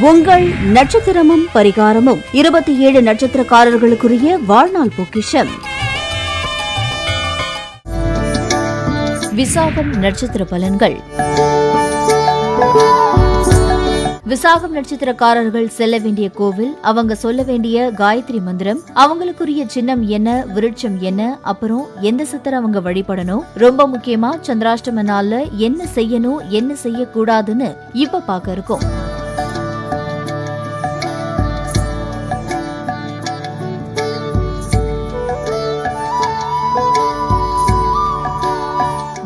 உங்கள் நட்சத்திரமும் பரிகாரமும் 27 நட்சத்திரக்காரர்களுக்குரிய வாழ்நாள் பொக்கிஷம். விசாகம் நட்சத்திர பலன்கள். விசாகம் நட்சத்திரக்காரர்கள் செல்ல வேண்டிய கோவில், அவங்க சொல்ல வேண்டிய காயத்ரி மந்திரம், அவங்களுக்குரிய சின்னம் என்ன, விருட்சம் என்ன, அப்புறம் எந்த சித்தர் அவங்க வழிபடணும், ரொம்ப முக்கியமா சந்திராஷ்டம நாள்ல என்ன செய்யணும் என்ன செய்யக்கூடாதுன்னு இப்ப பார்க்க இருக்கோம்.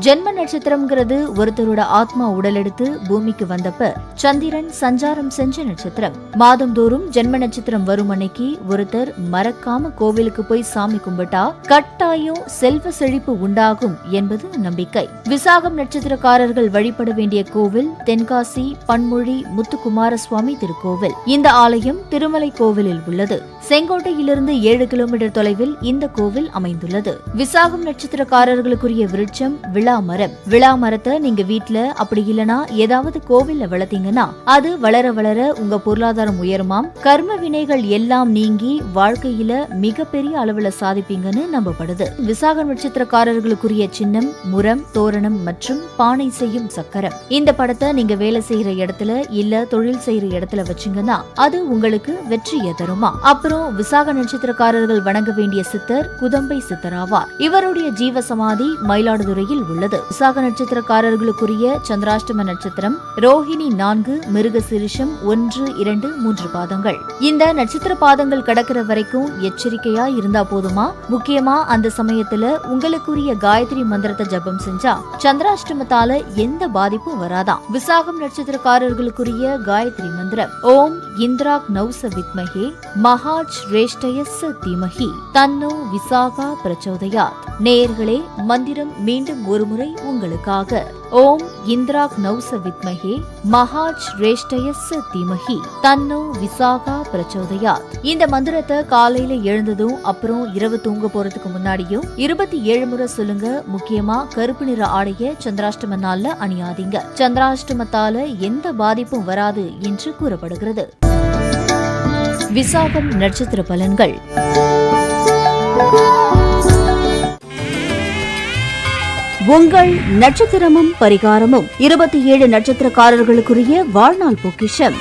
ஜென்ம நட்சத்திரம்ங்கிறது ஒருத்தரோட ஆத்மா உடலெடுத்து பூமிக்கு வந்தப்ப சந்திரன் சஞ்சாரம் செஞ்ச நட்சத்திரம். மாதந்தோறும் ஜென்ம நட்சத்திரம் வரும் அன்னைக்கு ஒருத்தர் மறக்காம கோவிலுக்கு போய் சாமி கும்பிட்டா கட்டாயம் செல்வ செழிப்பு உண்டாகும் என்பது நம்பிக்கை. விசாகம் நட்சத்திரக்காரர்கள் வழிபட வேண்டிய கோவில் தென்காசி பன்மொழி முத்துக்குமாரசுவாமி திருக்கோவில். இந்த ஆலயம் திருமலை கோவிலில் உள்ளது. செங்கோட்டையிலிருந்து 7 கிலோமீட்டர் தொலைவில் இந்த கோவில் அமைந்துள்ளது. விசாகம் நட்சத்திரக்காரர்களுக்குரிய விருட்சம் விளாமரம். விளாமரத்தை நீங்க வீட்ல அப்படி இல்லனா ஏதாவது கோவில்ல வளர்த்தீங்கன்னா அது வளர வளர உங்க பொருளாதாரம் உயருமாம். கர்ம வினைகள் எல்லாம் நீங்கி வாழ்க்கையில மிகப்பெரிய அளவுல சாதிப்பீங்கன்னு நம்பப்படுது. விசாக நட்சத்திரக்காரர்களுக்குரிய சின்னம் முரம், தோரணம் மற்றும் பானை செய்யும் சக்கரம். இந்த படத்தை நீங்க வேலை செய்யற இடத்துல இல்ல தொழில் செய்யற இடத்துல வச்சீங்கன்னா அது உங்களுக்கு வெற்றியை தருமா. அப்புறம் விசாக நட்சத்திரக்காரர்கள் வணங்க வேண்டிய சித்தர் குதம்பை சித்தராவார். இவருடைய ஜீவ சமாதி மயிலாடுதுறையில் உள்ளது. விசாக நட்சத்திரக்காரர்களுக்குரிய சந்திராஷ்டம நட்சத்திரம் ரோஹிணி 4, மிருகசீரிஷம் 1, 2, 3 பாதங்கள். இந்த நட்சத்திர பாதங்கள் கடக்கிற வரைக்கும் எச்சரிக்கையா இருந்தா போதுமா. முக்கியமா அந்த சமயத்துல உங்களுக்குரிய காயத்ரி மந்திரத்தை ஜபம் செஞ்சா சந்திராஷ்டமத்தால எந்த பாதிப்பும் வராதாம். விசாகம் நட்சத்திரக்காரர்களுக்குரிய காயத்ரி மந்திரம் ஓம் இந்திராக் நௌச வித்மஹே மகாஜ் ரேஷ்டயஸ்ஸ தீமஹி தன்னோ விசாகா பிரச்சோதயாத். நேயர்களே, மந்திரம் மீண்டும் ஒருமுறை உங்களுக்காக. ஓம் இந்திராக் நௌச வித்மஹே மகாஜ் ரேஷ்டயஸ்ஸ தீமஹி தன்னோ விசாகா பிரச்சோதயாத். இந்த மந்திரத்தை காலையில எழுந்ததும் அப்புறம் இரவு தூங்க போறதுக்கு முன்னாடியும் 27 முறை சொல்லுங்க. முக்கியமா கருப்பு நிற ஆடைய சந்திராஷ்டம நாள்ல அணியாதீங்க. சந்திராஷ்டமத்தால எந்த பாதிப்பும் வராது என்று கூறப்படுகிறது. விசாகம் நட்சத்திர பலன்கள். உங்கள் நட்சத்திரமும் பரிகாரமும் 27 நட்சத்திரக்காரர்களுக்குரிய வாழ்நாள் பொக்கிஷம்.